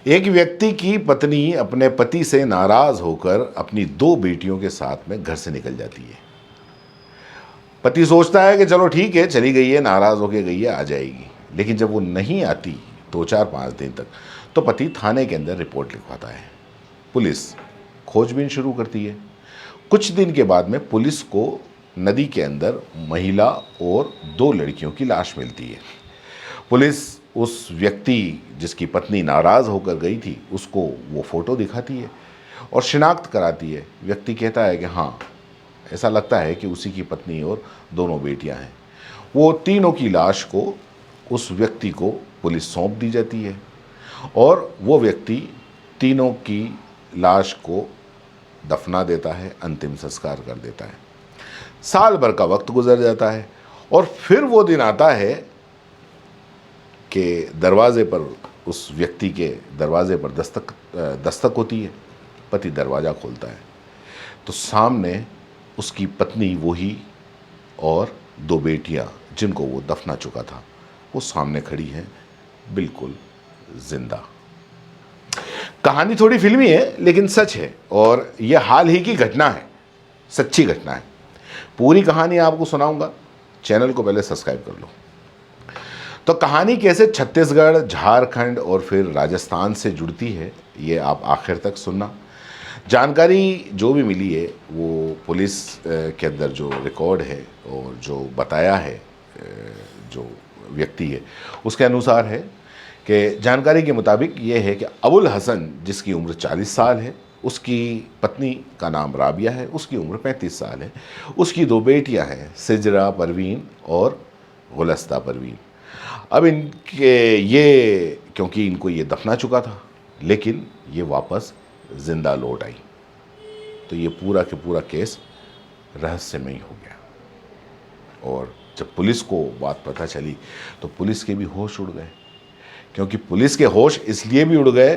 एक व्यक्ति की पत्नी अपने पति से नाराज होकर अपनी दो बेटियों के साथ में घर से निकल जाती है। पति सोचता है कि चलो ठीक है, चली गई है, नाराज होके गई है, आ जाएगी। लेकिन जब वो नहीं आती 2-4-5 दिन तक, तो पति थाने के अंदर रिपोर्ट लिखवाता है। पुलिस खोजबीन शुरू करती है। कुछ दिन के बाद में पुलिस को नदी के अंदर महिला और 2 लड़कियों की लाश मिलती है। पुलिस उस व्यक्ति जिसकी पत्नी नाराज़ होकर गई थी उसको वो फ़ोटो दिखाती है और शिनाख्त कराती है। व्यक्ति कहता है कि हाँ, ऐसा लगता है कि उसी की पत्नी और दोनों बेटियां हैं। वो तीनों की लाश को उस व्यक्ति को पुलिस सौंप दी जाती है और वो व्यक्ति तीनों की लाश को दफना देता है, अंतिम संस्कार कर देता है। साल भर का वक्त गुजर जाता है और फिर वो दिन आता है कि दरवाजे पर, उस व्यक्ति के दरवाजे पर दस्तक होती है। पति दरवाज़ा खोलता है तो सामने उसकी पत्नी वही और 2 बेटियां जिनको वो दफना चुका था, वो सामने खड़ी हैं, बिल्कुल जिंदा। कहानी थोड़ी फिल्मी है लेकिन सच है और यह हाल ही की घटना है, सच्ची घटना है। पूरी कहानी आपको सुनाऊंगा, चैनल को पहले सब्सक्राइब कर लो। तो कहानी कैसे छत्तीसगढ़, झारखंड और फिर राजस्थान से जुड़ती है, ये आप आखिर तक सुनना। जानकारी जो भी मिली है वो पुलिस के अंदर जो रिकॉर्ड है और जो बताया है जो व्यक्ति है उसके अनुसार है कि जानकारी के मुताबिक ये है कि अबुल हसन, जिसकी उम्र 40 साल है, उसकी पत्नी का नाम राबिया है, उसकी उम्र 35 साल है, उसकी 2 बेटियां हैं, सिजरा परवीन और गुलस्ता परवीन। अब क्योंकि इनको ये दफना चुका था लेकिन ये वापस जिंदा लौट आई, तो ये पूरा के पूरा केस रहस्यमयी हो गया। और जब पुलिस को बात पता चली तो पुलिस के भी होश उड़ गए, क्योंकि पुलिस के होश इसलिए भी उड़ गए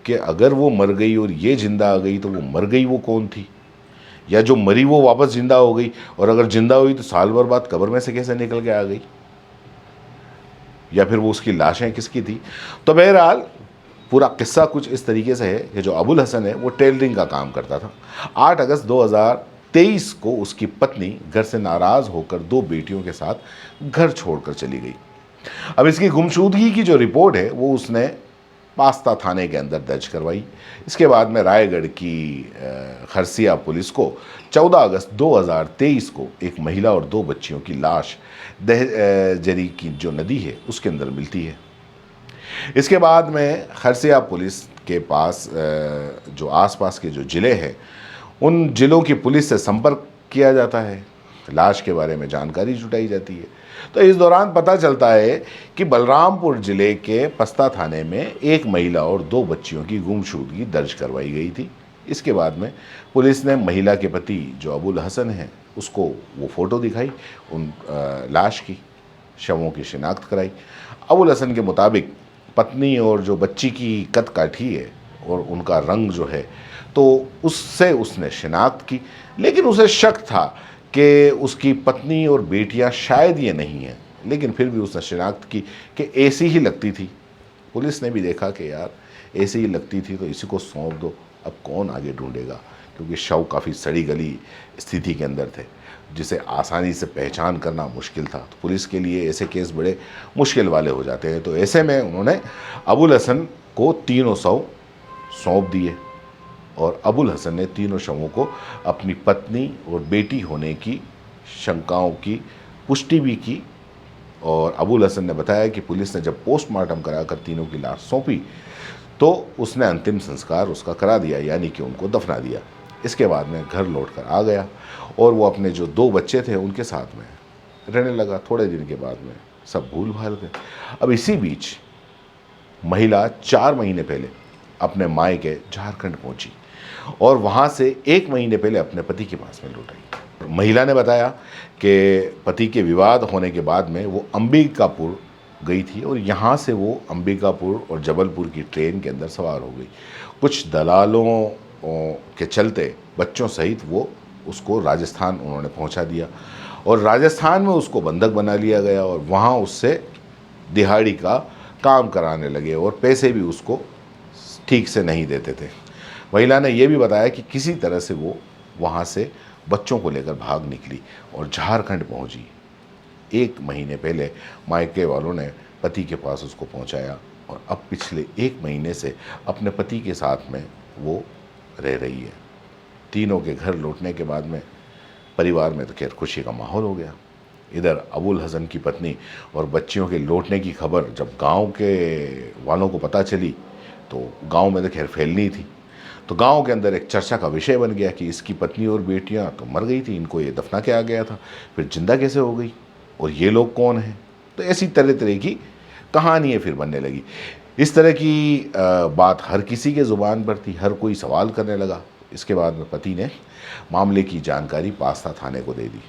कि अगर वो मर गई और ये जिंदा आ गई तो वो मर गई वो कौन थी, या जो मरी वो वापस जिंदा हो गई, और अगर जिंदा हुई तो साल भर बाद कब्र में से कैसे निकल के आ गई, या फिर वो उसकी लाशें किसकी थी। तो बहरहाल पूरा किस्सा कुछ इस तरीके से है कि जो अबुल हसन है वो टेलरिंग का काम करता था। 8 अगस्त 2023 को उसकी पत्नी घर से नाराज़ होकर 2 बेटियों के साथ घर छोड़कर चली गई। अब इसकी गुमशुदगी की जो रिपोर्ट है वो उसने पास्ता थाने के अंदर दर्ज करवाई। इसके बाद में रायगढ़ की खरसिया पुलिस को 14 अगस्त 2023 को एक महिला और 2 बच्चियों की लाश दहजरी की जो नदी है उसके अंदर मिलती है। इसके बाद में खरसिया पुलिस के पास जो आसपास के जो ज़िले हैं उन ज़िलों की पुलिस से संपर्क किया जाता है, लाश के बारे में जानकारी जुटाई जाती है। तो इस दौरान पता चलता है कि बलरामपुर ज़िले के पस्ता थाने में एक महिला और 2 बच्चियों की गुमशुदगी दर्ज करवाई गई थी। इसके बाद में पुलिस ने महिला के पति जो अबुल हसन हैं उसको वो फ़ोटो दिखाई, उन लाश की, शवों की शिनाख्त कराई। अबुल हसन के मुताबिक पत्नी और जो बच्ची की कद काठी है और उनका रंग जो है तो उससे उसने शिनाख्त की, लेकिन उसे शक था कि उसकी पत्नी और बेटियां शायद ये नहीं हैं, लेकिन फिर भी उसने शिनाख्त की कि ऐसी ही लगती थी। पुलिस ने भी देखा कि यार ऐसी ही लगती थी तो इसी को सौंप दो, अब कौन आगे ढूंढेगा, क्योंकि शव काफ़ी सड़ी गली स्थिति के अंदर थे जिसे आसानी से पहचान करना मुश्किल था। तो पुलिस के लिए ऐसे केस बड़े मुश्किल वाले हो जाते हैं। तो ऐसे में उन्होंने अबुल हसन को तीनों शव सौंप दिए और अबुल हसन ने तीनों शवों को अपनी पत्नी और बेटी होने की शंकाओं की पुष्टि भी की। और अबुल हसन ने बताया कि पुलिस ने जब पोस्टमार्टम कराकर तीनों की लाश सौंपी तो उसने अंतिम संस्कार उसका करा दिया, यानी कि उनको दफना दिया। इसके बाद में घर लौटकर आ गया और वो अपने जो 2 बच्चे थे उनके साथ में रहने लगा। थोड़े दिन के बाद में सब भूल भाल गए। अब इसी बीच महिला 4 महीने पहले अपने मायके झारखंड पहुंची और वहां से 1 महीने पहले अपने पति के पास में लौट आई। महिला ने बताया कि पति के विवाद होने के बाद में वो अंबिकापुर गई थी और यहाँ से वो अंबिकापुर और जबलपुर की ट्रेन के अंदर सवार हो गई। कुछ दलालों के चलते बच्चों सहित वो उसको राजस्थान उन्होंने पहुंचा दिया और राजस्थान में उसको बंधक बना लिया गया और वहाँ उससे दिहाड़ी का काम कराने लगे और पैसे भी उसको ठीक से नहीं देते थे। महिला ने यह भी बताया कि किसी तरह से वो वहाँ से बच्चों को लेकर भाग निकली और झारखंड पहुँची। 1 महीने पहले मायके वालों ने पति के पास उसको पहुँचाया और अब पिछले 1 महीने से अपने पति के साथ में वो रह रही है। तीनों के घर लौटने के बाद में परिवार में तो खैर खुशी का माहौल हो गया। इधर अबुल हसन की पत्नी और बच्चियों के लौटने की खबर जब गांव के वालों को पता चली तो गांव में तो खैर फैलनी थी, तो गांव के अंदर एक चर्चा का विषय बन गया कि इसकी पत्नी और बेटियां तो मर गई थी, इनको ये दफना के आ गया था, फिर जिंदा कैसे हो गई और ये लोग कौन हैं। तो ऐसी तरह तरह की कहानियाँ फिर बनने लगी। इस तरह की बात हर किसी के ज़ुबान पर थी, हर कोई सवाल करने लगा। इसके बाद में पति ने मामले की जानकारी पास्ता थाने को दे दी।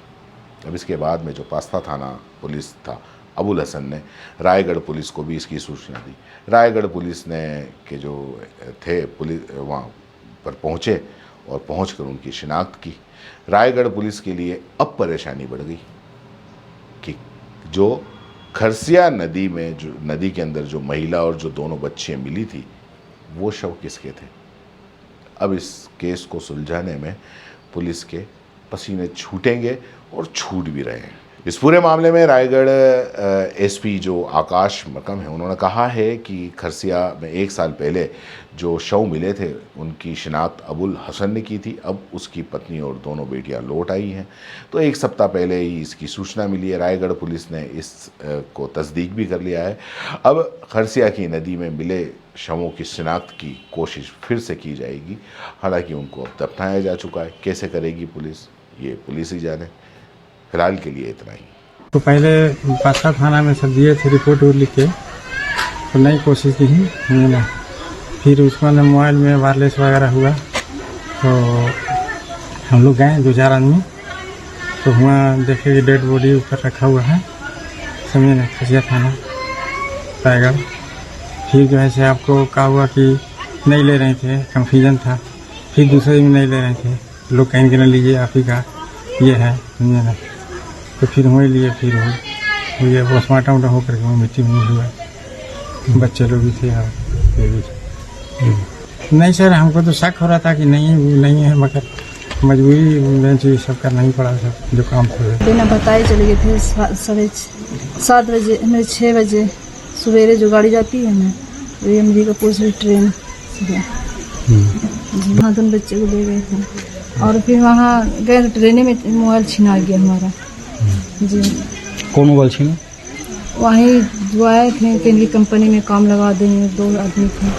अब इसके बाद में जो पास्ता थाना पुलिस था, अबुल हसन ने रायगढ़ पुलिस को भी इसकी सूचना दी। रायगढ़ पुलिस ने के जो थे पुलिस वहाँ पर पहुँचे और पहुँचकर उनकी शिनाख्त की। रायगढ़ पुलिस के लिए अब परेशानी बढ़ गई कि जो खरसिया नदी में जो नदी के अंदर जो महिला और जो दोनों बच्चियाँ मिली थी वो शव किसके थे। अब इस केस को सुलझाने में पुलिस के पसीने छूटेंगे और छूट भी रहे हैं। इस पूरे मामले में रायगढ़ एसपी जो आकाश मकम है, उन्होंने कहा है कि खरसिया में 1 साल पहले जो शव मिले थे उनकी शिनाख्त अबुल हसन ने की थी। अब उसकी पत्नी और दोनों बेटियां लौट आई हैं, तो 1 सप्ताह पहले ही इसकी सूचना मिली है। रायगढ़ पुलिस ने इस को तस्दीक भी कर लिया है। अब खरसिया की नदी में मिले शवों की शिनाख्त की कोशिश फिर से की जाएगी। हालांकि उनको अब दफनाया जा चुका है, कैसे करेगी पुलिस ये पुलिस ही जाने। फिलहाल के लिए इतना ही। तो पहले पास्ता थाना में सब दिए थे रिपोर्ट लिख के, तो नई कोशिश की ना, फिर उसमें मोबाइल में वायरलेस वगैरह हुआ तो हम लोग गए 2-4 आदमी, तो हुआ देखे कि डेड बॉडी ऊपर रखा हुआ है, समझे ना, खसिया थाना रायगढ़। फिर जो है से आपको कहा हुआ कि नहीं ले रहे थे, कन्फ्यूजन था। फिर दूसरे दिन नहीं ले रहे थे, लोग कहेंगे ना लीजिए आप ही का ये है, समझे ना। तो फिर हुए लिए, फिर हुए पोस्टमार्टम होकर के मिट्टी में हुआ, बच्चे लोग भी थे और ये भी थे। नहीं सर, हमको तो शक हो रहा था कि नहीं वो नहीं है, मगर मजबूरी बेंच ये सब करना ही पड़ा, सब जो काम था। बिना बताए चले गए थे 7:30 बजे, हमें 6 बजे सवेरे जो गाड़ी जाती है ना, ये अमरीकापुर से ट्रेन से वहाँ दोनों बच्चे को ले गए थे और फिर वहाँ गए ट्रेन में मोबाइल छिना गया हमारा जी। कौन मोबाइल छीना? वहीं जो आए थे कि इनकी कंपनी में काम लगा देंगे, 2 आदमी थे।